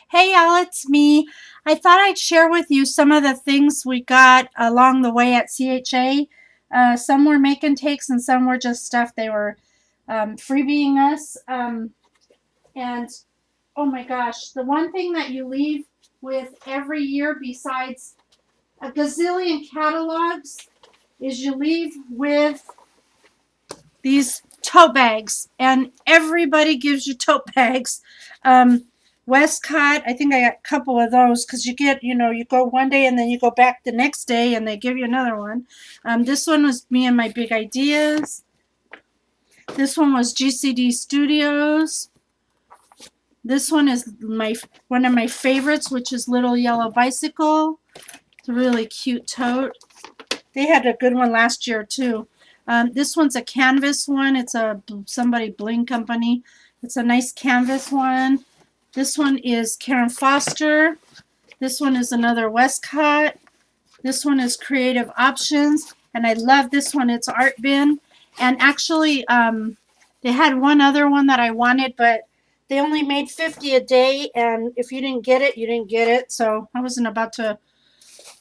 Hey, Al, it's me. I thought I'd share with you some of the things we got along the way at CHA. Some were make and takes, and some were just stuff they were freebieing us. And oh my gosh, the one thing that you leave with every year, besides a gazillion catalogs, is you leave with these tote bags, and everybody gives you tote bags. Um, Westcott, I think I got a couple of those because you go one day and then you go back the next day and they give you another one. This one was me and my big ideas. This one was GCD Studios. This one is one of my favorites, which is Little Yellow Bicycle. It's a really cute tote. They had a good one last year too. This one's a canvas one. It's a somebody bling company. It's a nice canvas one. This one is Karen Foster. This one is another Westcott. This one is Creative Options, and I love this one. It's Art Bin, and actually, they had one other one that I wanted, but they only made 50 a day, and if you didn't get it, you didn't get it. So I wasn't about to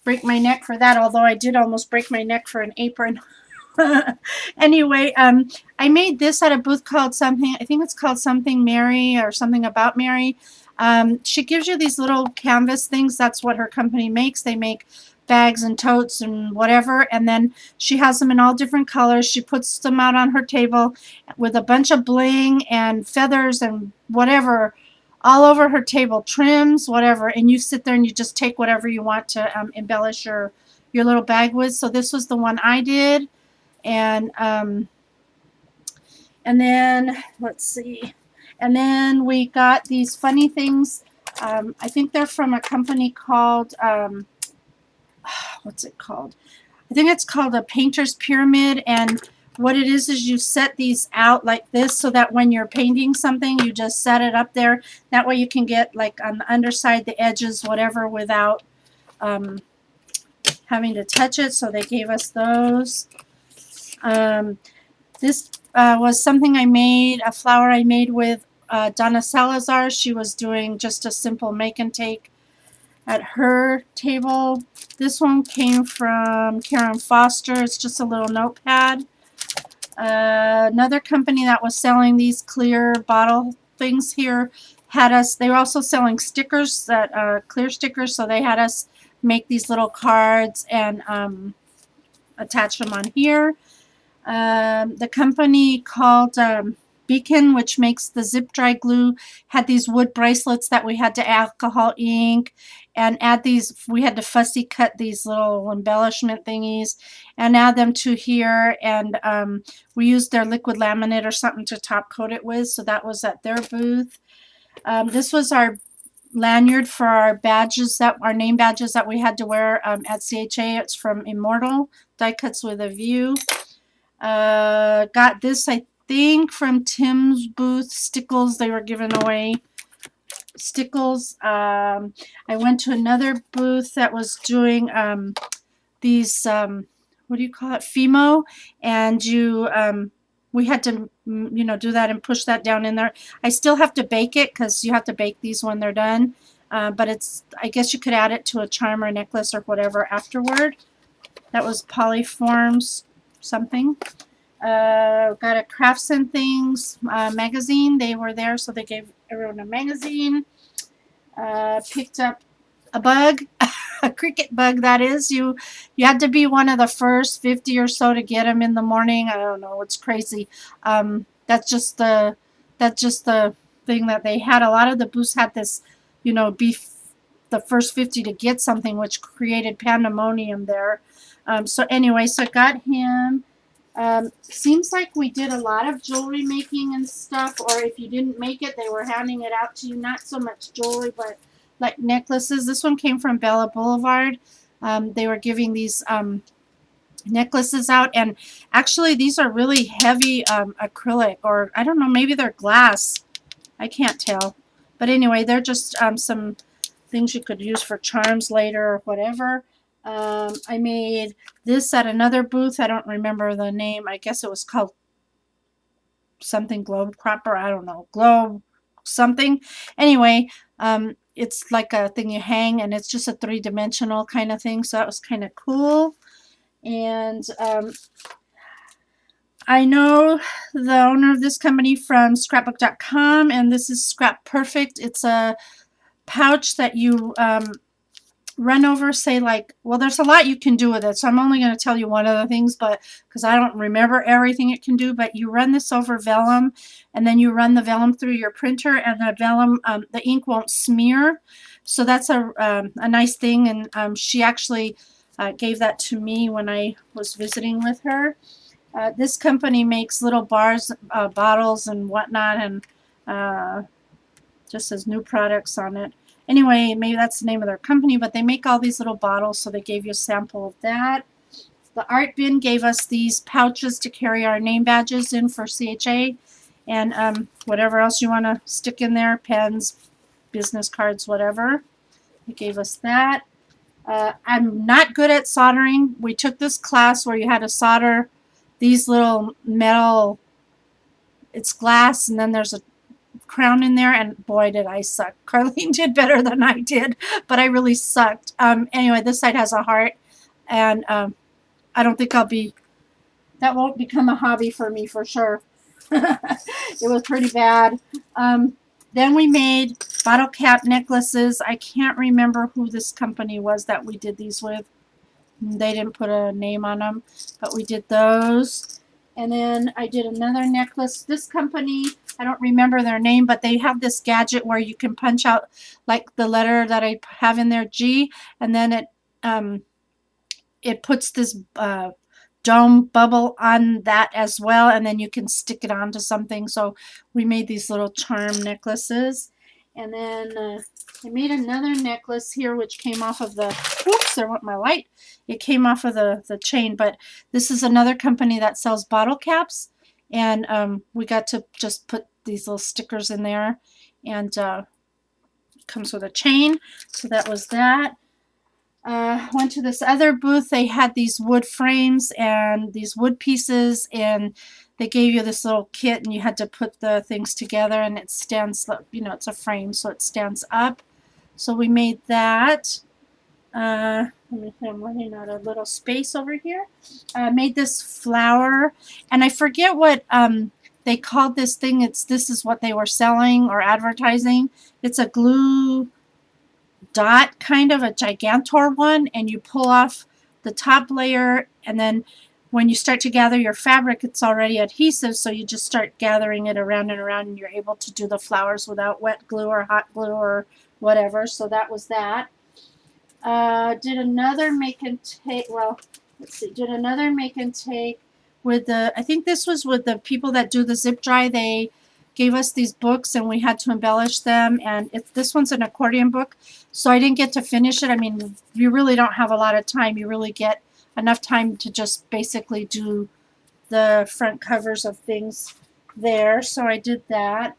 break my neck for that, although I did almost break my neck for an apron. Anyway, I made this at a booth called something, I think it's called Something Mary or something about Mary. She gives you these little canvas things. That's what her company makes. They make bags and totes and whatever, and then she has them in all different colors. She puts them out on her table with a bunch of bling and feathers and whatever all over her table, trims, whatever, and you sit there and you just take whatever you want to embellish your little bag with. So this was the one I did. And then let's see, and then we got these funny things. I think they're from a company called what's it called? I think it's called a Painter's Pyramid, and what it is you set these out like this so that when you're painting something, you just set it up there. That way you can get like on the underside, the edges, whatever, without having to touch it. So they gave us those. This was something I made, a flower I made with Donna Salazar. She was doing just a simple make and take at her table. This one came from Karen Foster. It's just a little notepad. Another company that was selling these clear bottle things here had us, they were also selling stickers, that clear stickers, so they had us make these little cards and attach them on here. The company called Beacon, which makes the zip dry glue, had these wood bracelets that we had to alcohol ink and add these. We had to fussy cut these little embellishment thingies and add them to here, and we used their liquid laminate or something to top coat it with. So that was at their booth. This was our lanyard for our badges, that our name badges that we had to wear at CHA. It's from Immortal Die Cuts with a View. Got this, I think, from Tim's booth. Stickles, they were giving away stickles. I went to another booth that was doing these, what do you call it, Fimo, and we had to, do that and push that down in there. I still have to bake it because you have to bake these when they're done. But I guess you could add it to a charm or a necklace or whatever afterward. That was Polyforms something. Got a Crafts and Things magazine. They were there, so they gave everyone a magazine. Picked up a bug, a cricket bug, that is. You had to be one of the first 50 or so to get them in the morning. I don't know, it's crazy. That's just the thing that they had. A lot of the booths had this, be the first 50 to get something, which created pandemonium there. So anyway, so I got him. Seems like we did a lot of jewelry making and stuff, or if you didn't make it, they were handing it out to you. Not so much jewelry, but like necklaces. This one came from Bella Boulevard. They were giving these necklaces out, and actually these are really heavy acrylic, or I don't know, maybe they're glass. I can't tell. But anyway, they're just some things you could use for charms later or whatever. I made this at another booth. I don't remember the name. I guess it was called something Globe Cropper. I don't know. Globe something. Anyway, it's like a thing you hang, and it's just a three-dimensional kind of thing. So that was kind of cool. And I know the owner of this company from scrapbook.com, and this is Scrap Perfect. It's a pouch that you run over, say, like, well, there's a lot you can do with it, so I'm only going to tell you one of the things, but because I don't remember everything it can do. But you run this over vellum, and then you run the vellum through your printer, and the vellum, the ink won't smear. So that's a nice thing. And she actually gave that to me when I was visiting with her. This company makes little bars, bottles, and whatnot, and just says new products on it. Anyway, maybe that's the name of their company, but they make all these little bottles, so they gave you a sample of that. The art bin gave us these pouches to carry our name badges in for CHA, and whatever else you want to stick in there, pens, business cards, whatever. They gave us that. I'm not good at soldering. We took this class where you had to solder these little metal, it's glass, and then there's a crown in there, and boy, did I suck. Carlene did better than I did, but I really sucked. Anyway, this side has a heart, and I don't think that won't become a hobby for me for sure. It was pretty bad. Then we made bottle cap necklaces. I can't remember who this company was that we did these with. They didn't put a name on them, but we did those. And then I did another necklace. This company, I don't remember their name, but they have this gadget where you can punch out like the letter that I have in there, G, and then it puts this dome bubble on that as well, and then you can stick it onto something. So we made these little charm necklaces. And then I made another necklace here, which came off of the, oops, there went my light. It came off of the chain, but this is another company that sells bottle caps. And we got to just put these little stickers in there, and it comes with a chain. So that was that. Went to this other booth. They had these wood frames and these wood pieces, and they gave you this little kit, and you had to put the things together, and it stands, you know, it's a frame, so it stands up. So we made that. Let me see, I'm running out of little space over here. I made this flower, and I forget what they called this thing. This is what they were selling or advertising. It's a glue dot, kind of a gigantor one, and you pull off the top layer, and then when you start to gather your fabric, it's already adhesive, so you just start gathering it around and around, and you're able to do the flowers without wet glue or hot glue or whatever. So that was that. Did another make and take, well, let's see, did another make and take with the, I think this was with the people that do the zip dry. They gave us these books, and we had to embellish them, and this one's an accordion book, so I didn't get to finish it. I mean, you really don't have a lot of time. You really get enough time to just basically do the front covers of things there, so I did that.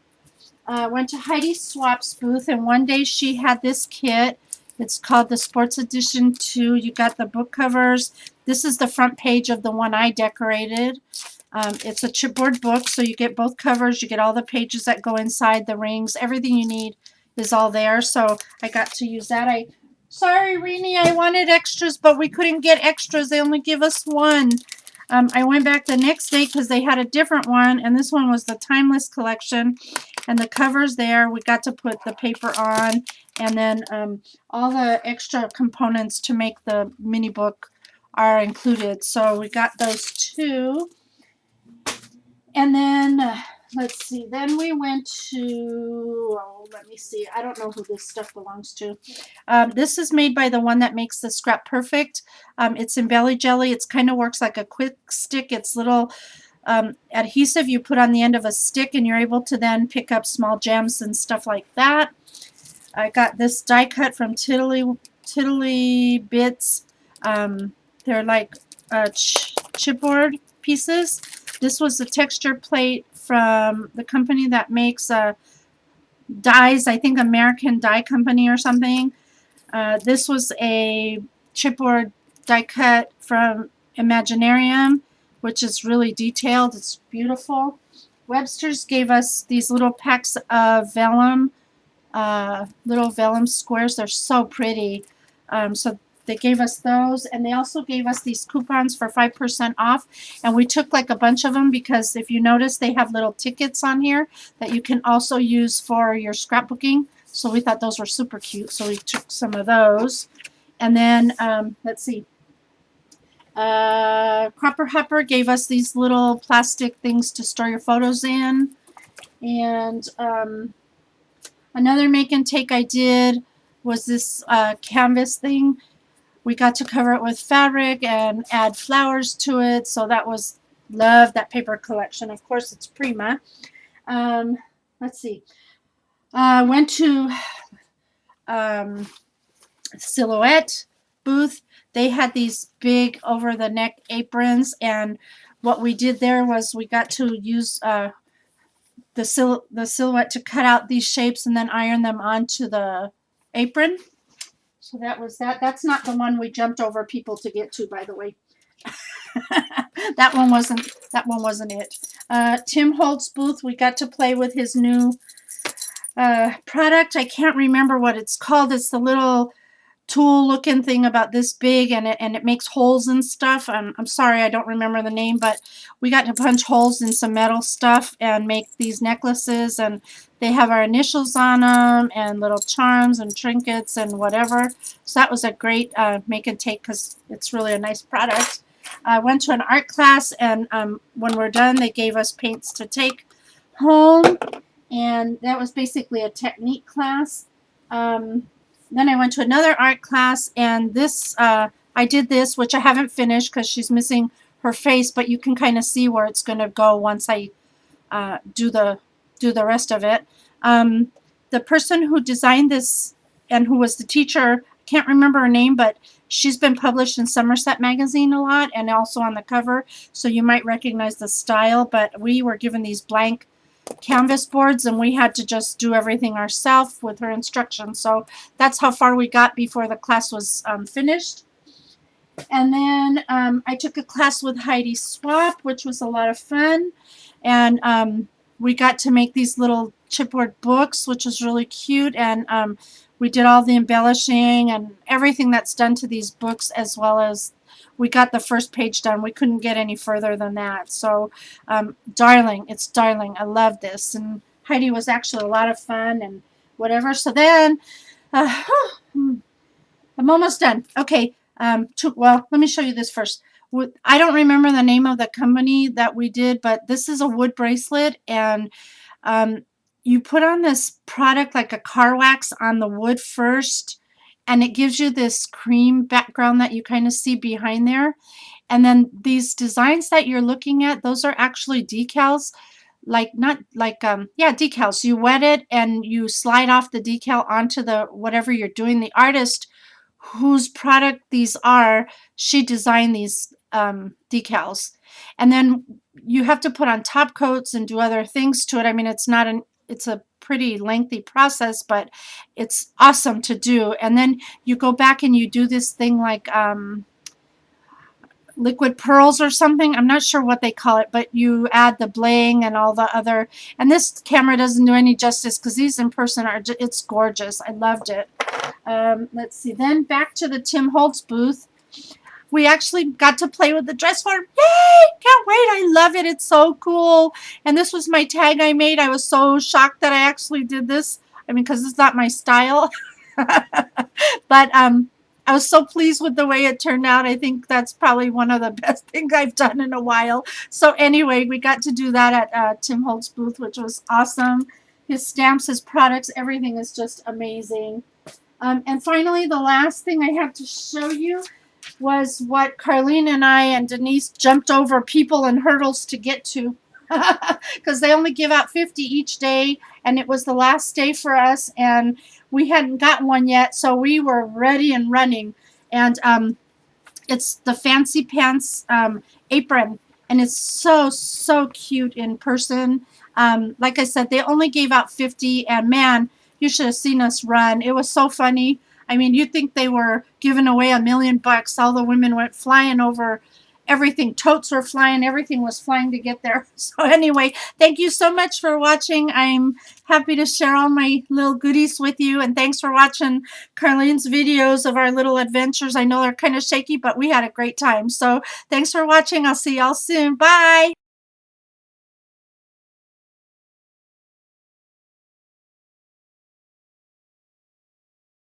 Went to Heidi Swap's booth, and one day she had this kit. It's called the Sports Edition 2. You got the book covers. This is the front page of the one I decorated. It's a chipboard book, so you get both covers. You get all the pages that go inside, the rings. Everything you need is all there, so I got to use that. Sorry, Renee, I wanted extras, but we couldn't get extras. They only give us one. I went back the next day because they had a different one, and this one was the Timeless collection, and the covers there, we got to put the paper on, and then all the extra components to make the mini book are included. So we got those two. And then, let's see, then we went to, oh, let me see, I don't know who this stuff belongs to. This is made by the one that makes the Scrap Perfect. It's in Belly Jelly. It kind of works like a quick stick. It's little adhesive you put on the end of a stick, and you're able to then pick up small gems and stuff like that. I got this die cut from Tiddly Bits. They're like chipboard pieces. This was a texture plate from the company that makes dies, I think American Die Company or something. This was a chipboard die cut from Imaginarium, which is really detailed. It's beautiful. Webster's gave us these little packs of vellum little vellum squares. They're so pretty. So they gave us those, and they also gave us these coupons for 5% off. And we took like a bunch of them because if you notice, they have little tickets on here that you can also use for your scrapbooking. So we thought those were super cute. So we took some of those. And then, let's see. Cropper Hopper gave us these little plastic things to store your photos in. And another make and take I did was this canvas thing. We got to cover it with fabric and add flowers to it. So that was, love that paper collection. Of course, it's Prima. Let's see. Went to Silhouette booth. They had these big over the neck aprons, and what we did there was we got to use the Silhouette to cut out these shapes and then iron them onto the apron. So that was that. That's not the one we jumped over people to get to, by the way. that one wasn't it. Tim Holt's booth, we got to play with his new product. I can't remember what it's called. It's the little tool looking thing about this big, and it makes holes and stuff. I'm sorry, I don't remember the name, but we got to punch holes in some metal stuff and make these necklaces, and they have our initials on them and little charms and trinkets and whatever. So that was a great make and take because it's really a nice product. I went to an art class, and when we're done, they gave us paints to take home, and that was basically a technique class. Then I went to another art class, and this I did this, which I haven't finished because she's missing her face, but you can kind of see where it's going to go once I do the rest of it. The person who designed this and who was the teacher, I can't remember her name, but she's been published in Somerset magazine a lot and also on the cover, so you might recognize the style. But we were given these blank canvas boards, and we had to just do everything ourselves with her instructions. So that's how far we got before the class was finished. And then I took a class with Heidi Swap, which was a lot of fun, and we got to make these little chipboard books, which was really cute, and we did all the embellishing and everything that's done to these books, as well as we got the first page done. We couldn't get any further than that. So darling, it's darling. I love this, and Heidi was actually a lot of fun and whatever. So then I'm almost done. Okay. Well, let me show you this first. I don't remember the name of the company that we did, but this is a wood bracelet, and you put on this product like a car wax on the wood first, and it gives you this cream background that you kind of see behind there. And then these designs that you're looking at, those are actually decals, decals. You wet it and you slide off the decal onto the whatever you're doing. The artist whose product these are, she designed these decals. And then you have to put on top coats and do other things to it. I mean, it's a pretty lengthy process, but it's awesome to do. And then you go back and you do this thing like liquid pearls or something. I'm not sure what they call it, but you add the bling and all the other. And this camera doesn't do any justice because these in person it's gorgeous. I loved it. Let's see. Then back to the Tim Holtz booth. We actually got to play with the dress form. Yay! Can't wait. I love it. It's so cool. And this was my tag I made. I was so shocked that I actually did this. I mean, because it's not my style. But I was so pleased with the way it turned out. I think that's probably one of the best things I've done in a while. So anyway, we got to do that at Tim Holtz booth, which was awesome. His stamps, his products, everything is just amazing. And finally, the last thing I have to show you was what Carlene and I and Denise jumped over people and hurdles to get to, because they only give out 50 each day, and it was the last day for us, and we hadn't gotten one yet, so we were ready and running. And it's the Fancy Pants apron, and it's so cute in person. Like I said, they only gave out 50, and man, you should have seen us run. It was so funny. I mean, you'd think they were giving away $1 million. All the women went flying over everything, totes were flying, everything was flying to get there. So anyway, thank you so much for watching. I'm happy to share all my little goodies with you, and thanks for watching Carlene's videos of our little adventures. I know they're kind of shaky, but we had a great time. So thanks for watching. I'll see y'all soon. Bye.